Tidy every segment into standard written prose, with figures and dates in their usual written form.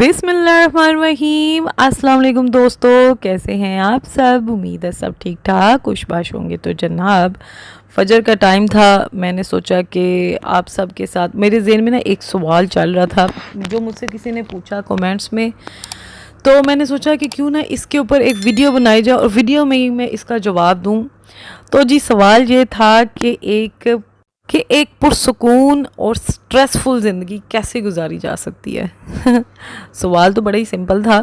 बिस्मिल्लाहिर्रहमानिर्रहीम। अस्सलाम वालेकुम दोस्तों, कैसे हैं आप सब? उम्मीद है सब ठीक ठाक खुशबाश होंगे। तो जनाब फजर का टाइम था, मैंने सोचा कि आप सब के साथ मेरे ज़हन में ना एक सवाल चल रहा था जो मुझसे किसी ने पूछा कमेंट्स में। तो मैंने सोचा कि क्यों ना इसके ऊपर एक वीडियो बनाई जाए और वीडियो में ही मैं इसका जवाब दूँ। तो जी सवाल ये था कि एक पुरसुकून और स्ट्रेसफुल ज़िंदगी कैसे गुजारी जा सकती है। सवाल तो बड़ा ही सिंपल था,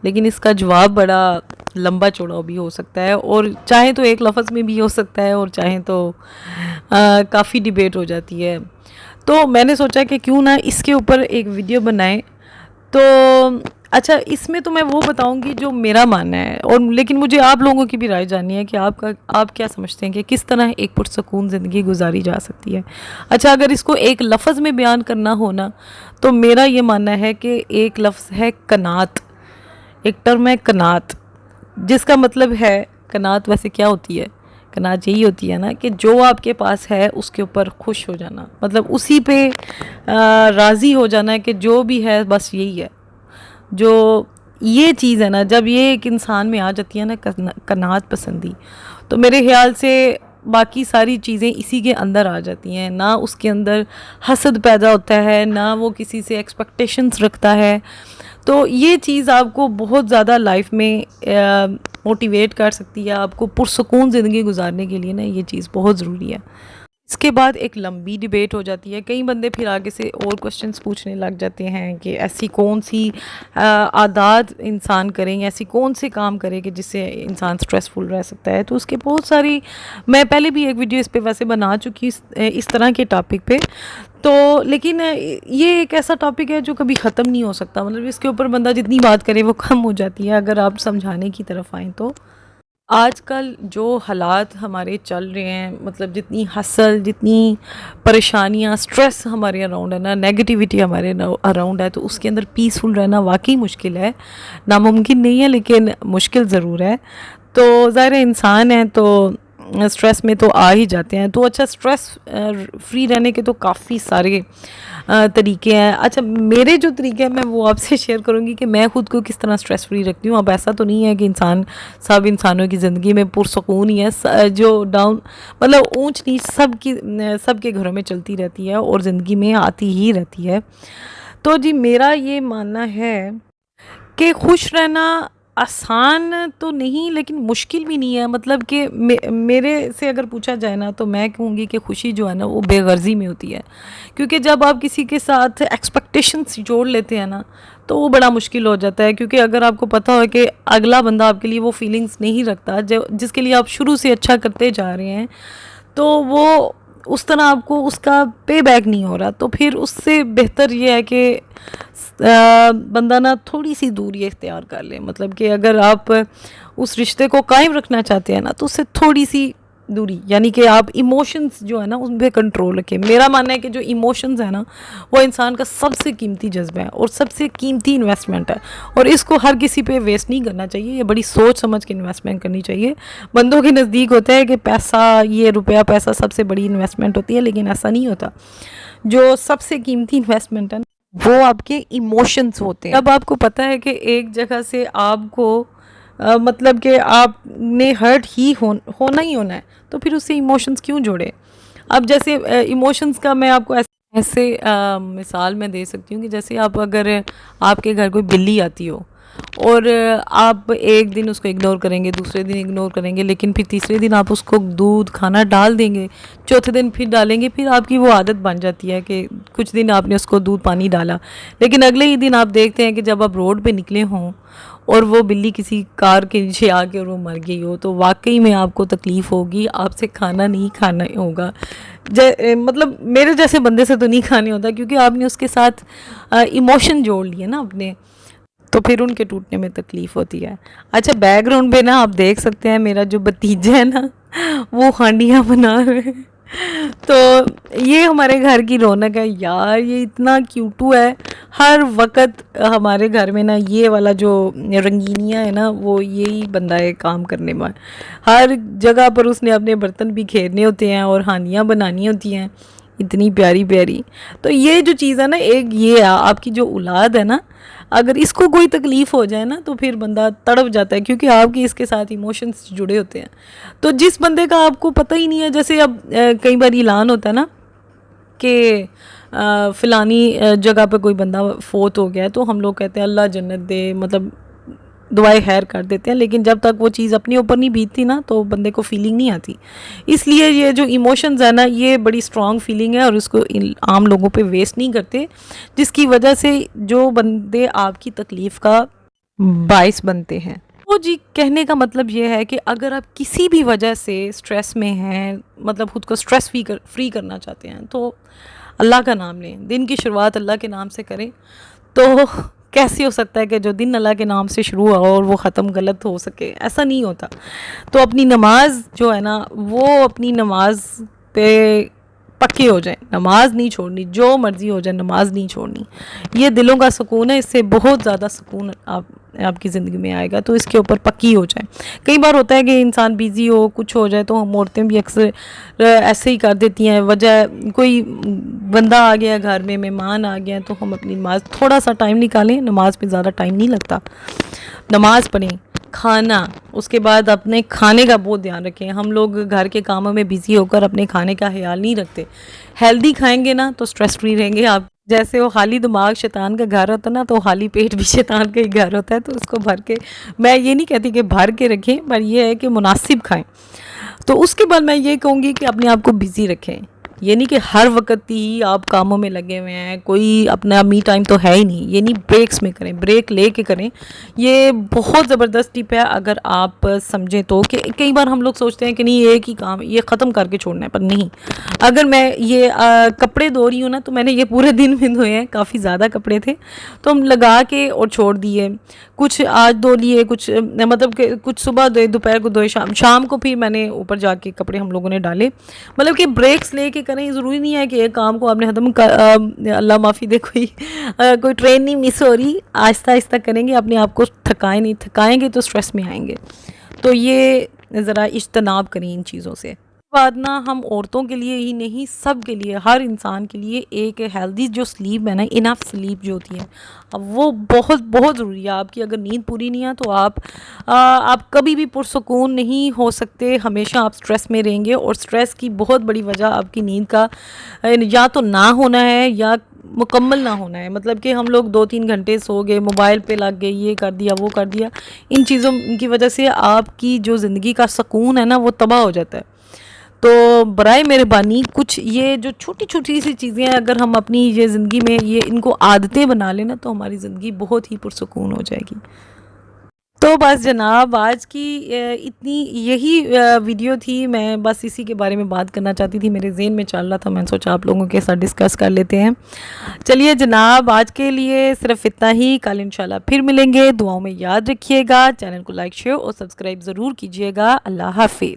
लेकिन इसका जवाब बड़ा लंबा चौड़ा भी हो सकता है, और चाहे तो एक लफ्ज़ में भी हो सकता है और चाहे तो काफ़ी डिबेट हो जाती है। तो मैंने सोचा कि क्यों ना इसके ऊपर एक वीडियो बनाएं। तो अच्छा, इसमें तो मैं वो बताऊंगी जो मेरा मानना है, और लेकिन मुझे आप लोगों की भी राय जाननी है कि आप क्या समझते हैं कि किस तरह एक पुरसुकून ज़िंदगी गुजारी जा सकती है। अच्छा, अगर इसको एक लफ्ज़ में बयान करना हो ना, तो मेरा ये मानना है कि एक लफ्ज़ है कनात। एक टर्म है कनात, जिसका मतलब है, कनात वैसे क्या होती है? कनात यही होती है ना कि जो आपके पास है उसके ऊपर खुश हो जाना, मतलब उसी पे राज़ी हो जाना है कि जो भी है बस यही है। जो ये चीज़ है ना, जब ये एक इंसान में आ जाती है ना कनात पसंदी, तो मेरे ख्याल से बाकी सारी चीज़ें इसी के अंदर आ जाती हैं। ना उसके अंदर हसद पैदा होता है, ना वो किसी से एक्सपेक्टेशंस रखता है। तो ये चीज़ आपको बहुत ज़्यादा लाइफ में मोटिवेट कर सकती है। आपको पुरसुकून ज़िंदगी गुजारने के लिए ना ये चीज़ बहुत ज़रूरी है। इसके बाद एक लंबी डिबेट हो जाती है। कई बंदे फिर आगे से और क्वेश्चंस पूछने लग जाते हैं कि ऐसी कौन सी आदत इंसान करें, ऐसी कौन से काम करे कि जिससे इंसान स्ट्रेसफुल रह सकता है। तो उसके बहुत सारी, मैं पहले भी एक वीडियो इस पे वैसे बना चुकी इस तरह के टॉपिक पे। तो लेकिन ये एक ऐसा टॉपिक है जो कभी ख़त्म नहीं हो सकता, मतलब इसके ऊपर बंदा जितनी बात करे वो कम हो जाती है अगर आप समझाने की तरफ आएँ तो। आजकल जो हालात हमारे चल रहे हैं, मतलब जितनी हसल, जितनी परेशानियां, स्ट्रेस हमारे अराउंड है ना, नेगेटिविटी हमारे अराउंड है, तो उसके अंदर पीसफुल रहना वाकई मुश्किल है। नामुमकिन नहीं है, लेकिन मुश्किल ज़रूर है। तो ज़ाहिर इंसान है तो स्ट्रेस में तो आ ही जाते हैं। तो अच्छा, स्ट्रेस फ्री रहने के तो काफ़ी सारे तरीके हैं। अच्छा, मेरे जो तरीके हैं मैं वो आपसे शेयर करूँगी कि मैं ख़ुद को किस तरह स्ट्रेस फ्री रखती हूँ। अब ऐसा तो नहीं है कि सब इंसानों की ज़िंदगी में पुरसुकून ही है। जो डाउन, मतलब ऊंच नीच सबके घरों में चलती रहती है और ज़िंदगी में आती ही रहती है। तो जी मेरा ये मानना है कि खुश रहना आसान तो नहीं, लेकिन मुश्किल भी नहीं है। मतलब कि मेरे से अगर पूछा जाए ना, तो मैं कहूँगी कि खुशी जो है ना वो बेगर्जी में होती है। क्योंकि जब आप किसी के साथ एक्सपेक्टेशंस जोड़ लेते हैं ना, तो वो बड़ा मुश्किल हो जाता है। क्योंकि अगर आपको पता हो कि अगला बंदा आपके लिए वो फीलिंग्स नहीं रखता जो जिसके लिए आप शुरू से अच्छा करते जा रहे हैं, तो वो उस तरह आपको उसका पे बैक नहीं हो रहा, तो फिर उससे बेहतर ये है कि बंदा ना थोड़ी सी दूरी इख्तियार कर ले। मतलब कि अगर आप उस रिश्ते को कायम रखना चाहते हैं ना, तो उससे थोड़ी सी दूरी, यानी कि आप इमोशंस जो है ना उन पर कंट्रोल रखें। मेरा मानना है कि जो इमोशंस है ना, वो इंसान का सबसे कीमती जज्बा है और सबसे कीमती इन्वेस्टमेंट है, और इसको हर किसी पे वेस्ट नहीं करना चाहिए। ये बड़ी सोच समझ के इन्वेस्टमेंट करनी चाहिए। बंदों के नज़दीक होता है कि पैसा, ये रुपया पैसा सबसे बड़ी इन्वेस्टमेंट होती है, लेकिन ऐसा नहीं होता। जो सबसे कीमती इन्वेस्टमेंट है वो आपके इमोशंस होते हैं। अब आपको पता है कि एक जगह से आपको मतलब कि आपने हर्ट ही होना ही होना है, तो फिर उससे इमोशंस क्यों जोड़े। अब जैसे इमोशंस का मैं आपको ऐसे मिसाल मैं दे सकती हूँ कि जैसे अगर आपके घर कोई बिल्ली आती हो और आप एक दिन उसको इग्नोर करेंगे, दूसरे दिन इग्नोर करेंगे, लेकिन फिर तीसरे दिन आप उसको दूध खाना डाल देंगे, चौथे दिन फिर डालेंगे, फिर आपकी वो आदत बन जाती है कि कुछ दिन आपने उसको दूध पानी डाला, लेकिन अगले ही दिन आप देखते हैं कि जब आप रोड पे निकले हों और वो बिल्ली किसी कार के नीचे आके और वो मर गई हो, तो वाकई में आपको तकलीफ़ होगी, आपसे खाना नहीं खाना होगा। मतलब मेरे जैसे बंदे से तो नहीं खाने होता, क्योंकि आपने उसके साथ इमोशन जोड़ लिए ना अपने, तो फिर उनके टूटने में तकलीफ़ होती है। अच्छा, बैकग्राउंड पे ना आप देख सकते हैं मेरा जो भतीजा है ना वो हांडियाँ बना रहे हैं। तो ये हमारे घर की रौनक है यार, ये इतना क्यूटू है। हर वक्त हमारे घर में ना ये वाला जो रंगीनियाँ है ना, वो यही बंदा है काम करने में। हर जगह पर उसने अपने बर्तन भी खेरने होते हैं और हांडियाँ बनानी होती हैं, इतनी प्यारी प्यारी। तो ये जो चीज़ है ना, एक ये आपकी जो औलाद है ना, अगर इसको कोई तकलीफ़ हो जाए ना तो फिर बंदा तड़प जाता है, क्योंकि आपकी इसके साथ इमोशंस जुड़े होते हैं। तो जिस बंदे का आपको पता ही नहीं है, जैसे अब कई बार ऐलान होता है ना कि फ़लानी जगह पे कोई बंदा फ़ौत हो गया है, तो हम लोग कहते हैं अल्लाह जन्नत दे, मतलब दुआएं खैर कर देते हैं, लेकिन जब तक वो चीज़ अपने ऊपर नहीं बीतती ना तो बंदे को फीलिंग नहीं आती। इसलिए ये जो इमोशंस है ना, ये बड़ी स्ट्रॉन्ग फीलिंग है और उसको आम लोगों पे वेस्ट नहीं करते, जिसकी वजह से जो बंदे आपकी तकलीफ़ का बायस बनते हैं। तो जी, कहने का मतलब ये है कि अगर आप किसी भी वजह से स्ट्रेस में हैं, मतलब खुद को स्ट्रेस फ्री करना चाहते हैं, तो अल्लाह का नाम लें। दिन की शुरुआत अल्लाह के नाम से करें। तो कैसे हो सकता है कि जो दिन अल्लाह के नाम से शुरू हुआ और वो ख़त्म गलत हो सके? ऐसा नहीं होता। तो अपनी नमाज जो है ना, वो अपनी नमाज पे पक्के हो जाए, नमाज नहीं छोड़नी, जो मर्ज़ी हो जाए नमाज नहीं छोड़नी। ये दिलों का सुकून है, इससे बहुत ज़्यादा सुकून आपकी ज़िंदगी में आएगा। तो इसके ऊपर पक्की हो जाए। कई बार होता है कि इंसान बिज़ी हो, कुछ हो जाए, तो हम औरतें भी अक्सर ऐसे ही कर देती हैं। वजह कोई बंदा आ गया घर में, मेहमान आ गया, तो हम अपनी नमाज थोड़ा सा टाइम निकालें। नमाज पे ज़्यादा टाइम नहीं लगता, नमाज पढ़ें। खाना, उसके बाद अपने खाने का बहुत ध्यान रखें। हम लोग घर के कामों में बिज़ी होकर अपने खाने का ख्याल नहीं रखते। हेल्दी खाएंगे ना तो स्ट्रेस फ्री रहेंगे आप। जैसे वो खाली दिमाग शैतान का घर होता है ना, तो खाली पेट भी शैतान का ही घर होता है। तो उसको भर के, मैं ये नहीं कहती कि भर के रखें, पर यह है कि मुनासिब खाएं। तो उसके बाद मैं ये कहूँगी कि अपने आप को बिज़ी रखें। ये नहीं कि हर वक्त ही आप कामों में लगे हुए हैं, कोई अपना मी टाइम तो है ही नहीं। ये नहीं, ब्रेक्स में करें, ब्रेक ले के करें। ये बहुत ज़बरदस्त टिप है अगर आप समझें तो। कि कई बार हम लोग सोचते हैं कि नहीं एक ही काम ये ख़त्म करके छोड़ना है, पर नहीं। अगर मैं ये कपड़े धो रही हूँ ना, तो मैंने ये पूरे दिन में धोए हैं, काफ़ी ज़्यादा कपड़े थे, तो हम लगा के और छोड़ दिए। कुछ आज धो लिए, कुछ मतलब कि कुछ सुबह धोए, दोपहर को धोए, शाम को फिर मैंने ऊपर जाके कपड़े हम लोगों ने डाले। मतलब कि ब्रेक्स लेके करें। ज़रूरी नहीं है कि एक काम को आपने ख़त्म कर, अल्लाह माफ़ी दे, कोई ट्रेन नहीं मिस हो रही। आहिस्ता आहिस्ता करेंगे, अपने आप को थकाएं नहीं, थकाएंगे तो स्ट्रेस में आएंगे। तो ये ज़रा इज्तनाब करें इन चीज़ों से। बाद ना, हम औरतों के लिए ही नहीं, सब के लिए, हर इंसान के लिए एक हेल्दी जो स्लीप है ना, इनफ स्लीप जो होती है, अब वो बहुत बहुत ज़रूरी है। आपकी अगर नींद पूरी नहीं है तो आप कभी भी पुरसुकून नहीं हो सकते। हमेशा आप स्ट्रेस में रहेंगे, और स्ट्रेस की बहुत बड़ी वजह आपकी नींद का या तो ना होना है या मुकम्मल ना होना है। मतलब कि हम लोग 2-3 घंटे सो गए, मोबाइल पे लग गए, ये कर दिया वो कर दिया, इन चीज़ों की वजह से आपकी जो ज़िंदगी का सुकून है ना, वो तबाह हो जाता है। तो बराए मेहरबानी कुछ ये जो छोटी छोटी सी चीज़ें हैं, अगर हम अपनी ये ज़िंदगी में ये इनको आदतें बना लेना, तो हमारी ज़िंदगी बहुत ही पुरसुकून हो जाएगी। तो बस जनाब, आज की इतनी यही वीडियो थी। मैं बस इसी के बारे में बात करना चाहती थी, मेरे ज़हन में चल रहा था, मैंने सोचा आप लोगों के साथ डिस्कस कर लेते हैं। चलिए जनाब, आज के लिए सिर्फ इतना ही। कल इंशाल्लाह फिर मिलेंगे। दुआओं में याद रखिएगा। चैनल को लाइक, शेयर और सब्सक्राइब ज़रूर कीजिएगा। अल्लाह हाफिज़।